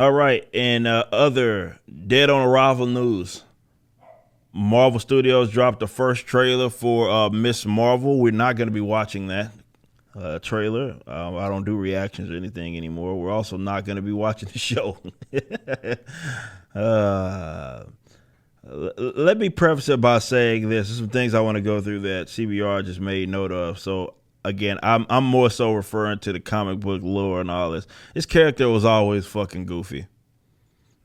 All right, and other dead on arrival news. Marvel Studios dropped the first trailer for Miss Marvel. We're not going to be watching that trailer. I don't do reactions or anything anymore. We're also not going to be watching the show. uh, Let me preface it by saying this. There's some things I want to go through that CBR just made note of. So again, I'm more so referring to the comic book lore and all this. This character was always fucking goofy.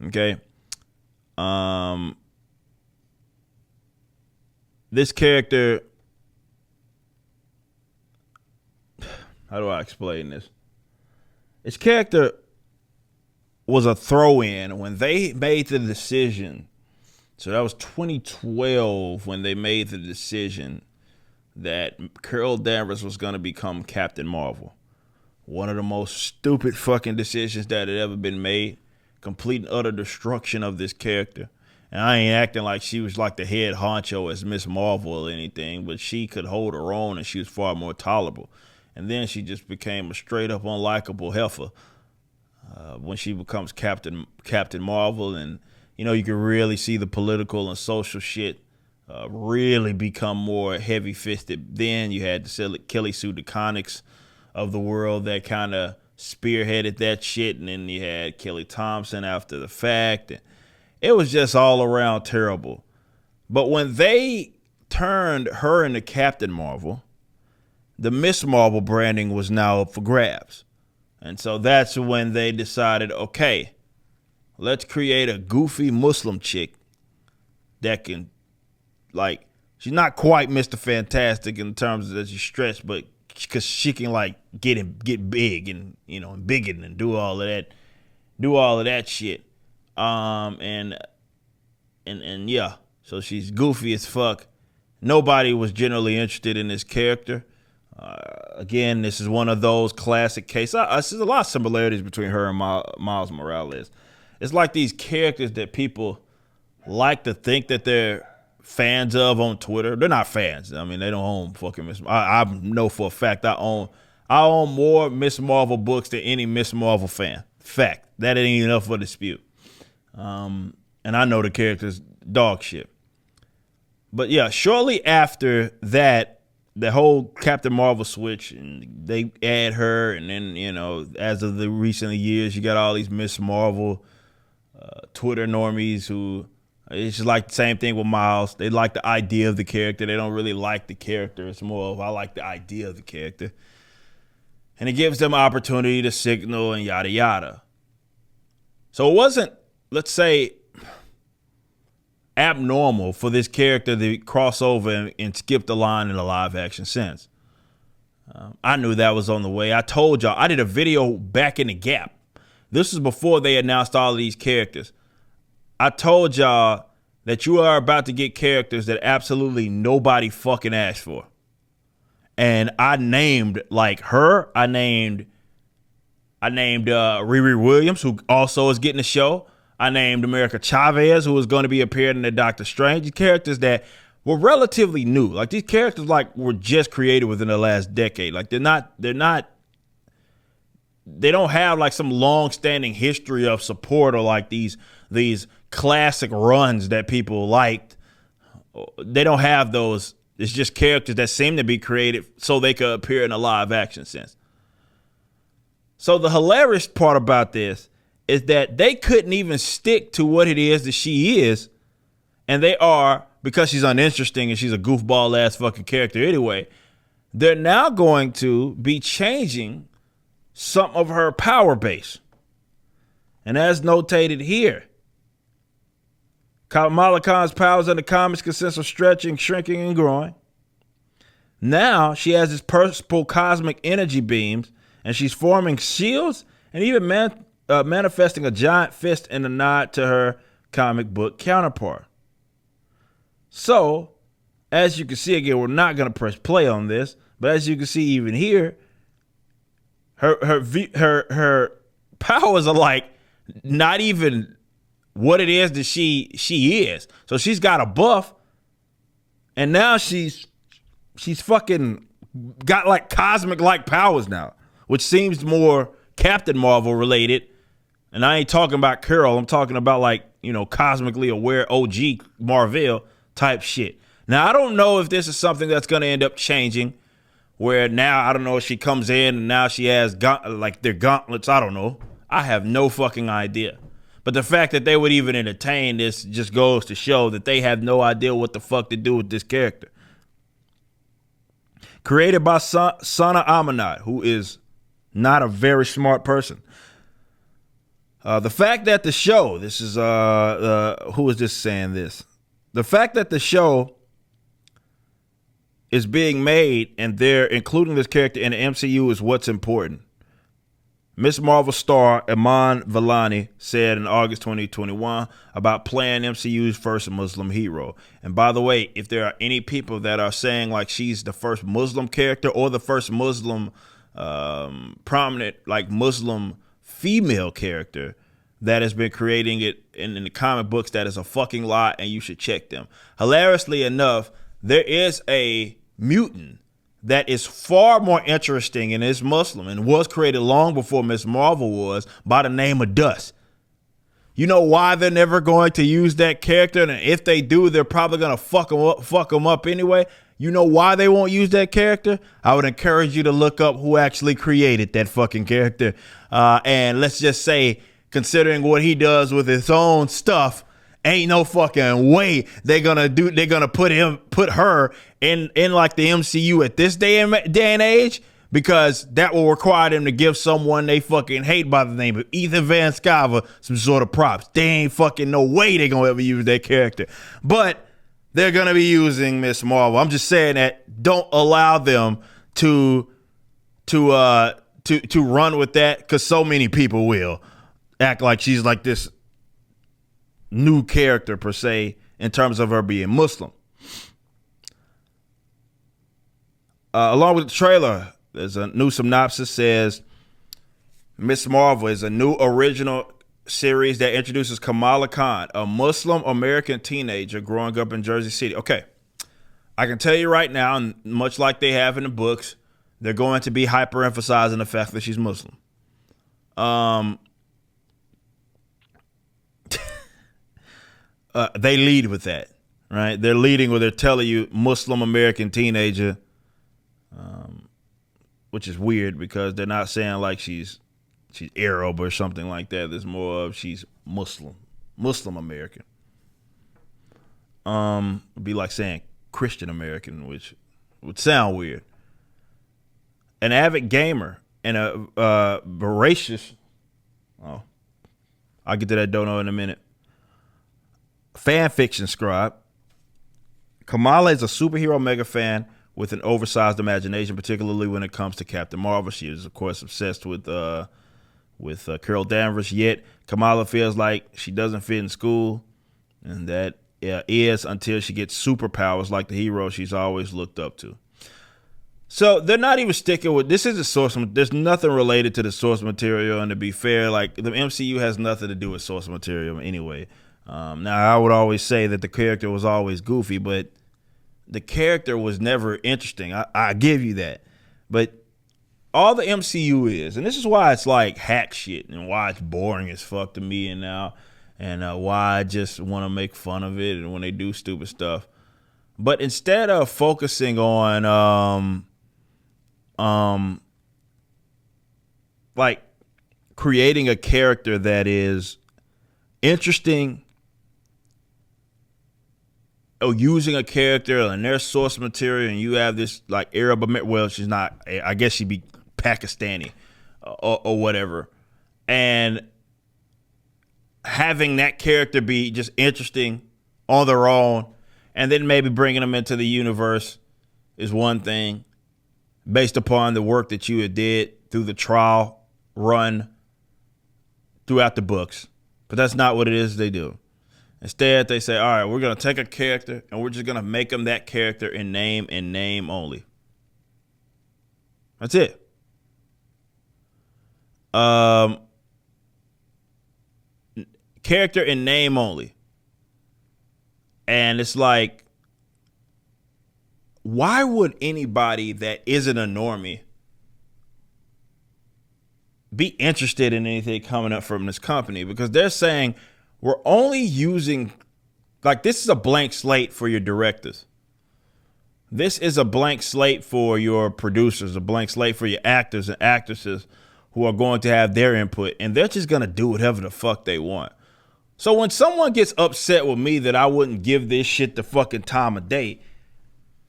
Okay. This character, how do I explain this? This character was a throw-in when they made the decision. So that was 2012 when they made the decision that Carol Danvers was going to become Captain Marvel. One of the most stupid fucking decisions that had ever been made. Complete and utter destruction of this character. And I ain't acting like she was like the head honcho as Miss Marvel or anything, but she could hold her own and she was far more tolerable. And then she just became a straight up unlikable heifer when she becomes Captain Marvel. And, you know, you can really see the political and social shit really become more heavy fisted. Then you had the Kelly Sue DeConnick's of the world that kind of spearheaded that shit. And then you had Kelly Thompson after the fact. And it was just all around terrible. But when they turned her into Captain Marvel, the Miss Marvel branding was now up for grabs. And so that's when they decided, okay, let's create a goofy Muslim chick that can, like, she's not quite Mr. Fantastic in terms of that she's stretched, but because she can, like, get big and, you know, and bigot and do all of that shit. And yeah, so she's goofy as fuck. Nobody was generally interested in this character. Again, this is one of those classic cases. There's a lot of similarities between her and Miles Morales. It's like these characters that people like to think that they're fans of on Twitter. They're not fans. I mean, they don't own fucking Miss. I know for a fact I own more Miss Marvel books than any Miss Marvel fan. Fact. That ain't enough for dispute. And I know the character's dog shit. But yeah, shortly after that, the whole Captain Marvel switch, and they add her, and then, you know, as of the recent years, you got all these Miss Marvel Twitter normies who, it's just like the same thing with Miles. They like the idea of the character. They don't really like the character. It's more of, I like the idea of the character. And it gives them opportunity to signal and yada yada. So it wasn't, let's say, abnormal for this character to cross over and skip the line in a live action sense. I knew that was on the way. I told y'all, I did a video back in the gap. This is before they announced all of these characters. I told y'all that you are about to get characters that absolutely nobody fucking asked for. And I named, like, her. I named Riri Williams, who also is getting a show. I named America Chavez, who was going to be appearing in the Doctor Strange. These characters that were relatively new. Like, these characters, like, were just created within the last decade. Like, they don't have, like, some long-standing history of support or, like, these classic runs that people liked. They don't have those. It's just characters that seem to be created so they could appear in a live-action sense. So the hilarious part about this is that they couldn't even stick to what it is that she is. And they are, because she's uninteresting and she's a goofball ass fucking character anyway, they're now going to be changing some of her power base. And as notated here, Kamala Khan's powers in the comics consist of stretching, shrinking, and growing. Now she has this purposeful cosmic energy beams, and she's forming shields and even manifesting a giant fist in a nod to her comic book counterpart. So, as you can see, again, we're not going to press play on this, but as you can see even here, her powers are like not even what it is that she is. So she's got a buff, and now she's fucking got like cosmic like powers now, which seems more Captain Marvel related And I ain't talking about Carol. I'm talking about like, cosmically aware OG Marvel type shit. Now, I don't know if this is something that's going to end up changing where now, I don't know if she comes in and now she has their gauntlets. I don't know. I have no fucking idea. But the fact that they would even entertain this just goes to show that they have no idea what the fuck to do with this character. Created by Sana Amanat, who is not a very smart person. The fact that the show, this is, who is this saying this? The fact that the show is being made and they're including this character in the MCU is what's important. Miss Marvel star Iman Vellani said in August 2021 about playing MCU's first Muslim hero. And by the way, if there are any people that are saying like she's the first Muslim character or the first Muslim prominent like Muslim female character that has been creating it in the comic books, that is a fucking lie, and you should check them. Hilariously enough, there is a mutant that is far more interesting and is Muslim and was created long before Miss Marvel was, by the name of Dust. You know why they're never going to use that character? And if they do, they're probably going to fuck them up anyway. You know why they won't use that character? I would encourage you to look up who actually created that fucking character. And let's just say, considering what he does with his own stuff, ain't no fucking way they're gonna put her in like the MCU at this day and age, because that will require them to give someone they fucking hate by the name of Ethan Van Sciver some sort of props. They ain't fucking no way they gonna ever use that character. But they're gonna be using Miss Marvel. I'm just saying that don't allow them to run with that, because so many people will act like she's like this new character per se in terms of her being Muslim. Along with the trailer, there's a new synopsis says Miss Marvel is a new original series that introduces Kamala Khan, a Muslim American teenager growing up in Jersey City. Okay, I can tell you right now, and much like they have in the books, they're going to be hyper-emphasizing the fact that she's Muslim. They lead with that, right? They're leading where they're telling you Muslim American teenager, which is weird because they're not saying like she's Arab or something like that. There's more of she's Muslim American. It'd be like saying Christian American, which would sound weird. An avid gamer and a voracious, I'll get to that dono in a minute, fan fiction scribe. Kamala is a superhero mega fan with an oversized imagination, particularly when it comes to Captain Marvel. She is, of course, obsessed with Carol Danvers, yet Kamala feels like she doesn't fit in school, and that is until she gets superpowers like the hero she's always looked up to. So they're not even sticking with, this is a source, there's nothing related to the source material, and to be fair, like the MCU has nothing to do with source material anyway. Now, I would always say that the character was always goofy, but the character was never interesting. I give you that. But all the MCU is, and this is why it's like hack shit and why it's boring as fuck to me and now, and why I just want to make fun of it and when they do stupid stuff. But instead of focusing on like creating a character that is interesting, using a character and their source material, and you have this like Arab, well, she's not, I guess she'd be Pakistani or whatever, and having that character be just interesting on their own, and then maybe bringing them into the universe is one thing based upon the work that you did through the trial run throughout the books. But that's not what it is they do. Instead, they say, all right, we're going to take a character and we're just going to make them that character in name and name only. That's it. Character in name only. And it's like, why would anybody that isn't a normie be interested in anything coming up from this company, because they're saying we're only using, like, this is a blank slate for your directors. This is a blank slate for your producers, a blank slate for your actors and actresses who are going to have their input, and they're just going to do whatever the fuck they want. So when someone gets upset with me that I wouldn't give this shit the fucking time of day,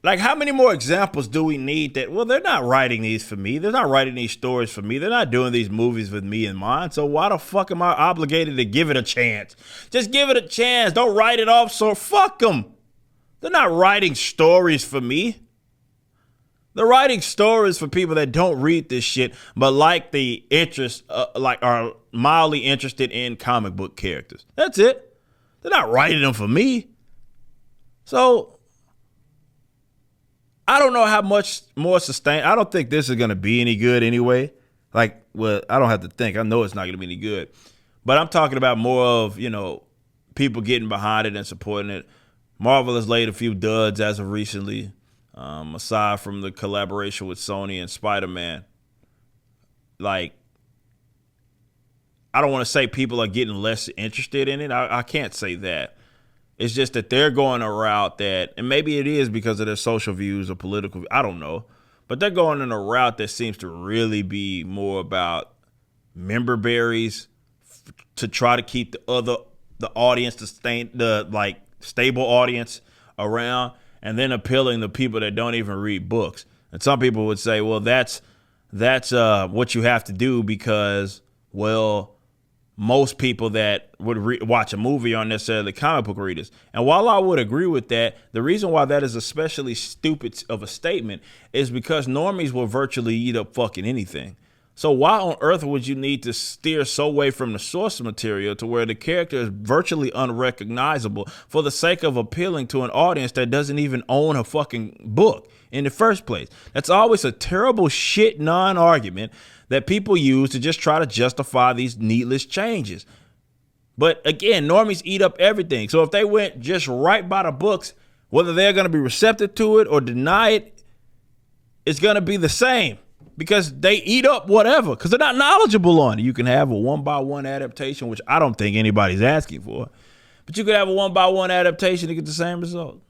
like, how many more examples do we need that, well, they're not writing these for me. They're not writing these stories for me. They're not doing these movies with me in mind. So why the fuck am I obligated to give it a chance? Just give it a chance. Don't write it off. So fuck them. They're not writing stories for me. They're writing stories for people that don't read this shit, but like the interest, like are mildly interested in comic book characters. That's it. They're not writing them for me. So I don't know how much more sustained. I don't think this is going to be any good anyway. Like, well, I don't have to think. I know it's not going to be any good. But I'm talking about more of, people getting behind it and supporting it. Marvel has laid a few duds as of recently, aside from the collaboration with Sony and Spider-Man. Like, I don't want to say people are getting less interested in it. I can't say that. It's just that they're going a route that, and maybe it is because of their social views or political, I don't know, but they're going in a route that seems to really be more about member berries to try to keep the audience, the stable audience around, and then appealing to people that don't even read books. And some people would say, well, that's what you have to do because, well, most people that would watch a movie aren't necessarily comic book readers. And while I would agree with that, the reason why that is especially stupid of a statement is because normies will virtually eat up fucking anything. So why on earth would you need to steer so away from the source material to where the character is virtually unrecognizable for the sake of appealing to an audience that doesn't even own a fucking book in the first place? That's always a terrible shit non-argument that people use to just try to justify these needless changes. But again, normies eat up everything. So if they went just right by the books, whether they're going to be receptive to it or deny it, it's going to be the same because they eat up whatever because they're not knowledgeable on it. You can have a one-by-one adaptation, which I don't think anybody's asking for, but you could have a one-by-one adaptation to get the same result.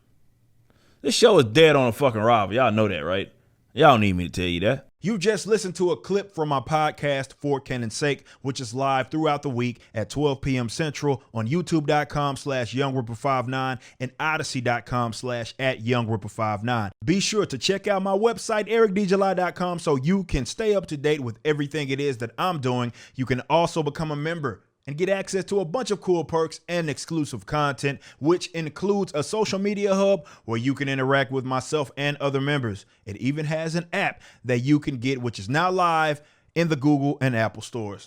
This show is dead on a fucking arrival. Y'all know that, right? Y'all don't need me to tell you that. You just listened to a clip from my podcast, For Canon's Sake, which is live throughout the week at 12 p.m. Central on youtube.com/YoungRipper59 and odyssey.com/@YoungRipper59. Be sure to check out my website, ericdjuly.com, so you can stay up to date with everything it is that I'm doing. You can also become a member and get access to a bunch of cool perks and exclusive content, which includes a social media hub where you can interact with myself and other members. It even has an app that you can get, which is now live in the Google and Apple stores.